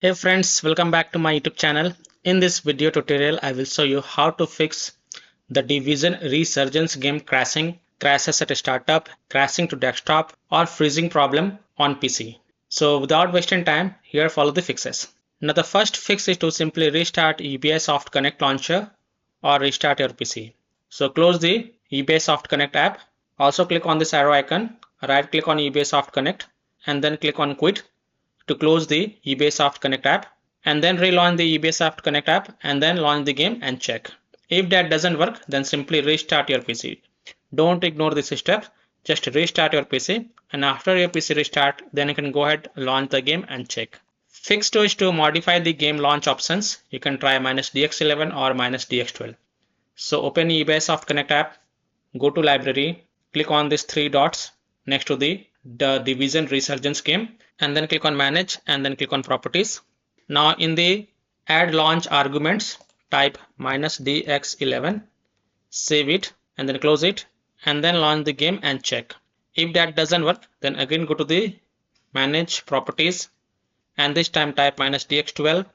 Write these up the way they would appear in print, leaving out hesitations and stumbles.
Hey friends, welcome back to my YouTube channel. In this video tutorial, I will show you how to fix the Division Resurgence game crashes at a startup, crashing to desktop, or freezing problem on PC. So without wasting time, here follow the fixes. Now the first fix is to simply restart eBay Soft Connect launcher or restart your PC. So close the eBay Soft Connect app. Also click on this arrow icon, right click on eBay Soft Connect and then click on quit to close the eBay Soft Connect app, and then relaunch the eBay Soft Connect app and then launch the game and check. If that doesn't work, then simply restart your PC. Don't ignore this step, just restart your PC, and after your PC restart, then you can go ahead, launch the game and check. Fix 2 is to modify the game launch options. You can try -DX11 or -DX12. So open eBay Soft Connect app, go to library, click on these three dots next to the Division Resurgence game, and then click on manage and then click on properties. Now in the add launch arguments, type -DX11, save it and then close it and then launch the game and check. If that doesn't work, then again go to the manage properties and this time type -DX12,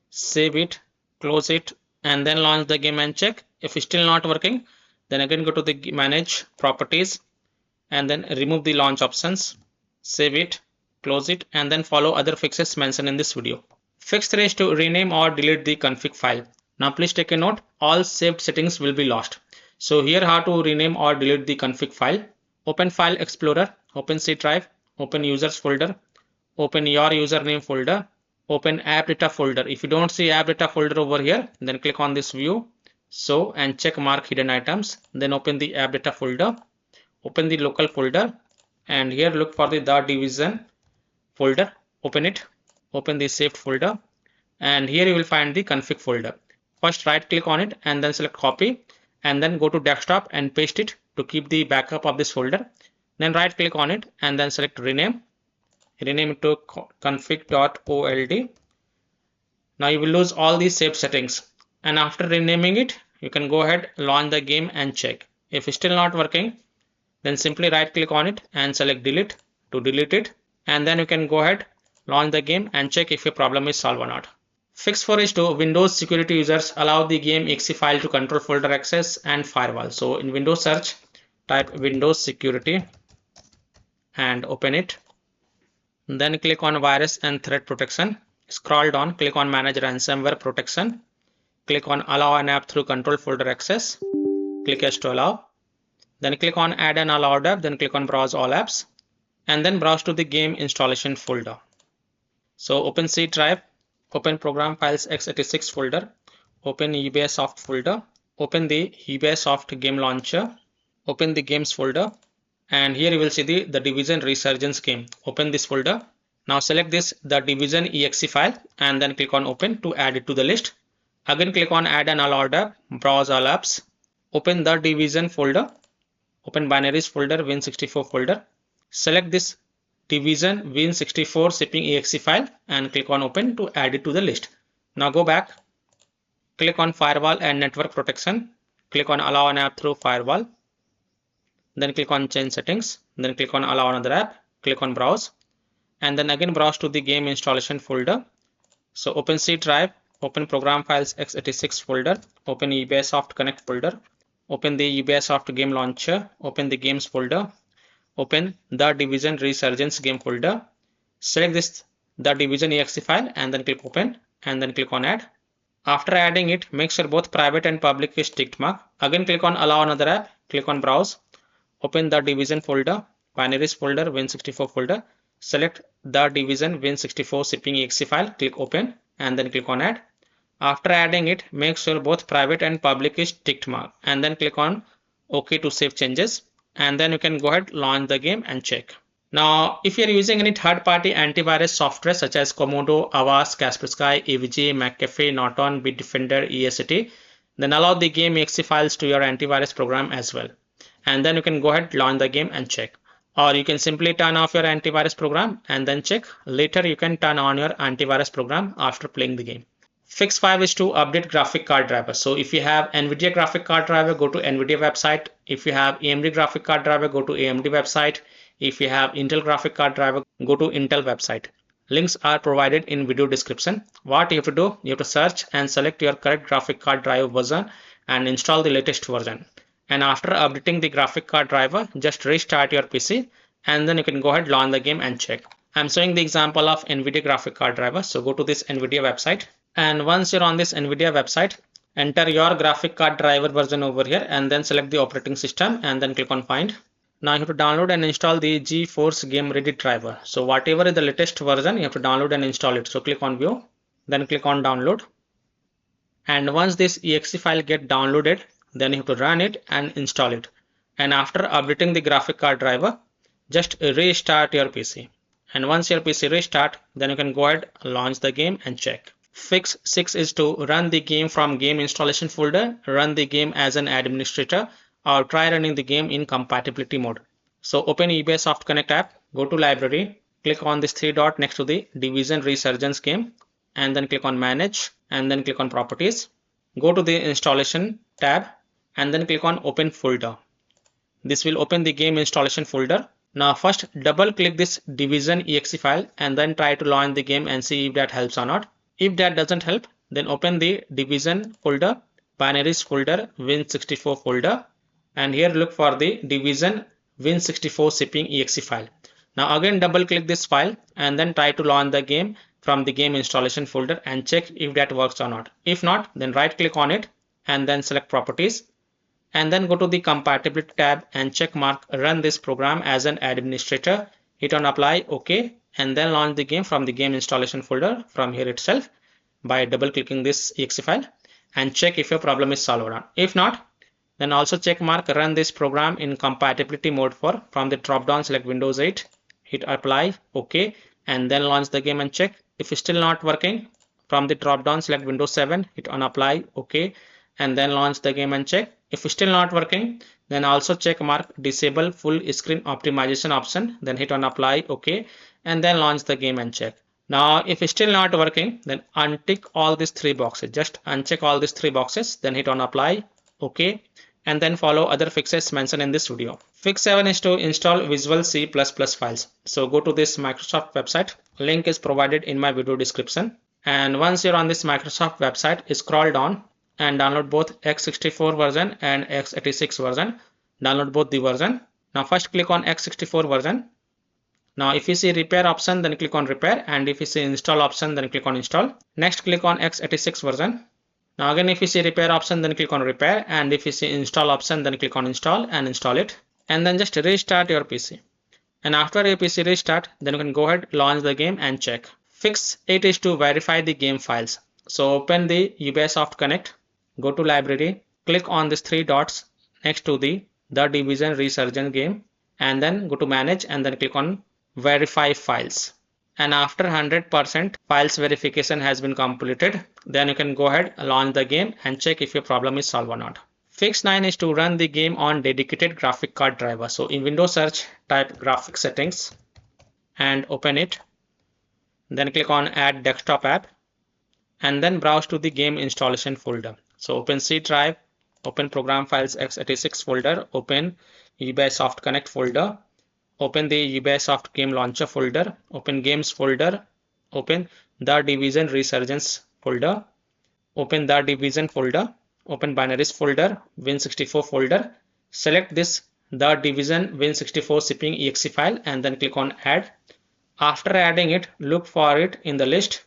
save it, close it and then launch the game and check. If it's still not working, then again go to the manage properties and then remove the launch options, save it, close it and then follow other fixes mentioned in this video. Fix 3 is to rename or delete the config file. Now please take a note, all saved settings will be lost. So here how to rename or delete the config file. Open File Explorer, open C drive, open users folder, open your username folder, open app data folder. If you don't see app data folder over here, then click on this view, show and check mark hidden items, then open the app data folder, open the local folder and here look for the Division folder, open it, open the saved folder and here you will find the config folder. First right click on it and then select copy and then go to desktop and paste it to keep the backup of this folder. Then right click on it and then select rename it to config.old. Now you will lose all these saved settings, and after renaming it you can go ahead, launch the game and check. If it's still not working, then simply right click on it and select delete to delete it, and then you can go ahead, launch the game and check if your problem is solved or not. Fix 4 is to Windows security users allow the game exe file to control folder access and firewall. So in Windows search, type Windows security and open it. Then click on virus and threat protection. Scroll down, click on manage ransomware protection. Click on allow an app through control folder access. Click yes to allow. Then click on add an allowed app, then click on browse all apps and then browse to the game installation folder. So open C drive, open program files x86 folder, open eBay Soft folder, open the eBay Soft game launcher, open the games folder and here you will see the Division Resurgence game. Open this folder. Now select this the Division exe file and then click on open to add it to the list. Again click on add an allowed app, browse all apps, open the Division folder, open binaries folder, Win64 folder, select this Division Win64 shipping exe file and click on open to add it to the list. Now go back, click on firewall and network protection, click on allow an app through firewall, then click on change settings, then click on allow another app, click on browse and then again browse to the game installation folder. So open C drive, open program files x86 folder, open eBay Soft Connect folder, open the eBay Soft game launcher, open the games folder, open the Division Resurgence game folder, select this the Division exe file and then click open and then click on add. After adding it, make sure both private and public is ticked mark. Again click on allow another app, click on browse, open the Division folder, binaries folder, Win64 folder, select the Division Win64 shipping exe file, click open and then click on add. After adding it, make sure both private and public is ticked mark and then click on OK to save changes and then you can go ahead, launch the game and check. Now if you are using any third-party antivirus software such as Komodo, Avast, Kaspersky, AVG, McAfee, Norton, Bitdefender, EST, then allow the game exe files to your antivirus program as well. And then you can go ahead, launch the game and check. Or you can simply turn off your antivirus program and then check. Later you can turn on your antivirus program after playing the game. Fix 5 is to update graphic card driver. So if you have NVIDIA graphic card driver, go to NVIDIA website. If you have AMD graphic card driver, go to AMD website. If you have Intel graphic card driver, go to Intel website. Links are provided in video description. What you have to do, you have to search and select your correct graphic card drive version and install the latest version. And after updating the graphic card driver, just restart your PC and then you can go ahead, launch the game and check. I'm showing the example of NVIDIA graphic card driver. So go to this NVIDIA website, and once you're on this NVIDIA website, enter your graphic card driver version over here and then select the operating system and then click on find. Now you have to download and install the GeForce Game Ready driver. So whatever is the latest version, you have to download and install it. So click on view, then click on download. And once this exe file get downloaded, then you have to run it and install it. And after updating the graphic card driver, just restart your PC. And once your PC restart, then you can go ahead, launch the game and check. Fix 6 is to run the game from game installation folder, run the game as an administrator, or try running the game in compatibility mode. So open eBay Soft Connect app, go to library, click on this three dot next to the Division Resurgence game, and then click on manage, and then click on properties. Go to the installation tab, and then click on open folder. This will open the game installation folder. Now first double click this Division exe file and then try to launch the game and see if that helps or not. If that doesn't help, then open the Division folder, binaries folder, Win64 folder, and here look for the Division Win64 shipping exe file. Now again double click this file and then try to launch the game from the game installation folder and check if that works or not. If not, then right click on it and then select properties, and then go to the compatibility tab and check mark run this program as an administrator. Hit on apply, OK, and then launch the game from the game installation folder from here itself by double clicking this exe file and check if your problem is solved or not. If not, then also check mark run this program in compatibility mode for from the drop down select Windows 8, hit apply, OK, and then launch the game and check. If it's still not working, from the drop down select Windows 7, hit on apply, OK, and then launch the game and check. If it's still not working, then also check mark disable full screen optimization option, then hit on apply, OK, and then launch the game and check. Now if it's still not working, then untick all these three boxes. Just uncheck all these three boxes, then hit on apply, OK, and then follow other fixes mentioned in this video. Fix 7 is to install Visual C++ files. So go to this Microsoft website. Link is provided in my video description. And once you're on this Microsoft website, scroll down and download both x64 version and x86 version. Download both the version. Now first click on x64 version. Now if you see repair option, then click on repair, and if you see install option, then click on install. Next click on x86 version. Now again if you see repair option, then click on repair, and if you see install option, then click on install and install it, and then just restart your PC. And after your PC restart, then you can go ahead, launch the game and check. Fix 8 is to verify the game files. So open the Ubisoft Connect, go to library, click on these three dots next to the Division Resurgence game, and then go to manage and then click on verify files. And after 100% files verification has been completed, then you can go ahead, launch the game and check if your problem is solved or not. Fix 9 is to run the game on dedicated graphic card driver. So in Windows search, type graphic settings and open it. Then click on add desktop app and then browse to the game installation folder. So open C drive, open program files x86 folder, open Ubisoft Connect folder, open the Ubisoft Game Launcher folder, open Games folder, open the Division Resurgence folder, open the Division folder, open Binaries folder, Win64 folder, select this the Division Win64 shipping exe file and then click on add. After adding it, look for it in the list.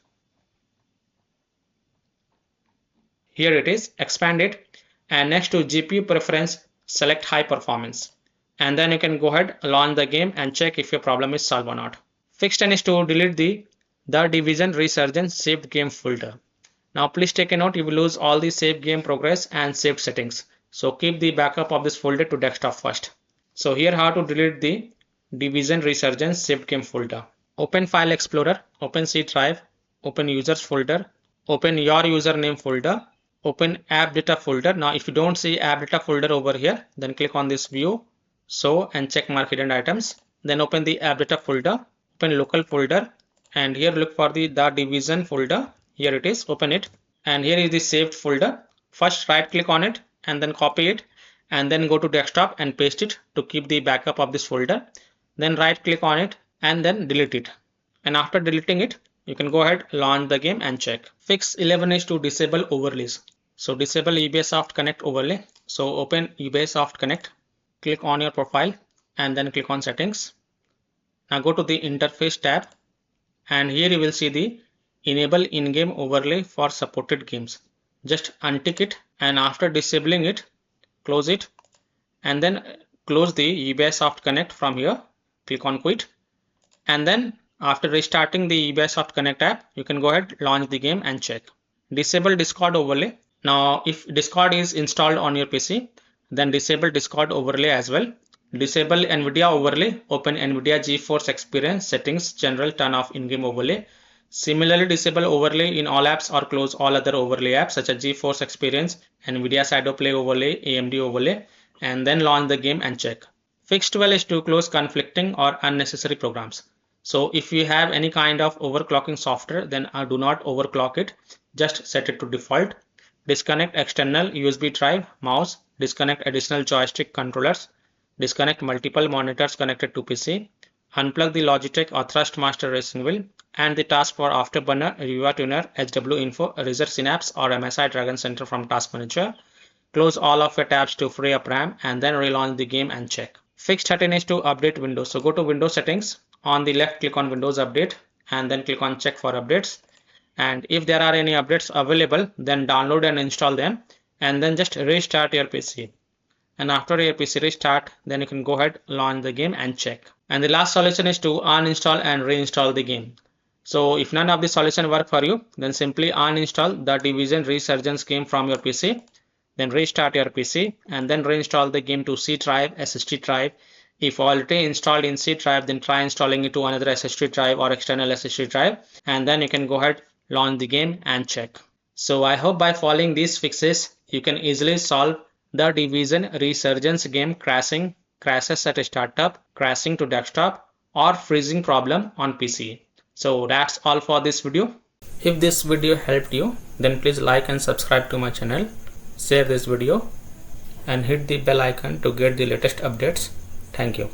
Here it is, expand it, and next to GPU preference, select high performance. And then you can go ahead, launch the game and check if your problem is solved or not. Fix 10 is to delete the Division Resurgence saved game folder. Now please take a note, you will lose all the saved game progress and saved settings. So keep the backup of this folder to desktop first. So here how to delete the Division Resurgence saved game folder. Open File Explorer, open C drive, open Users folder, open your username folder, open App Data folder. Now if you don't see App Data folder over here, then click on this view, show and check mark hidden items. Then open the App Data folder, open local folder, and here look for the Division folder. Here it is, open it, and here is the saved folder. First right click on it and then copy it and then go to desktop and paste it to keep the backup of this folder. Then right click on it and then delete it. and after deleting it, you can go ahead, launch the game and check. Fix 11 is to disable overlays. So disable Ubisoft Connect overlay. So open Ubisoft Connect, click on your profile and then click on settings. Now go to the interface tab and here you will see the enable in-game overlay for supported games. Just untick it and after disabling it, close it and then close the Ubisoft Connect from here. Click on quit and then after restarting the Ubisoft Connect app, you can go ahead, launch the game and check. Disable Discord overlay. Now if Discord is installed on your PC, then disable Discord overlay as well. Disable NVIDIA overlay, open NVIDIA GeForce Experience settings, general, turn off in-game overlay. Similarly, disable overlay in all apps or close all other overlay apps such as GeForce Experience, NVIDIA Shadow Play overlay, AMD overlay, and then launch the game and check. Fix 12 is to close conflicting or unnecessary programs. So if you have any kind of overclocking software, then do not overclock it. Just set it to default. Disconnect external USB drive, mouse, disconnect additional joystick controllers, disconnect multiple monitors connected to PC, unplug the Logitech or Thrustmaster racing wheel, and the task for Afterburner, Riva Tuner, HW Info, Razer Synapse or MSI Dragon Center from Task Manager. Close all of your tabs to free up RAM and then relaunch the game and check. Fix 13 is to update Windows. So go to Windows settings. On the left, click on Windows Update and then click on check for updates. And if there are any updates available, then download and install them and then just restart your PC. And after your PC restart, then you can go ahead, launch the game and check. And the last solution is to uninstall and reinstall the game. So if none of the solution work for you, then simply uninstall the Division Resurgence game from your PC. Then restart your PC and then reinstall the game to C drive, SSD drive. If already installed in C drive, then try installing it to another SSD drive or external SSD drive, and then you can go ahead, launch the game and check. So I hope by following these fixes, you can easily solve the Division Resurgence game crashes at a startup, crashing to desktop, or freezing problem on PC. So that's all for this video. If this video helped you, then please like and subscribe to my channel, share this video and hit the bell icon to get the latest updates. Thank you.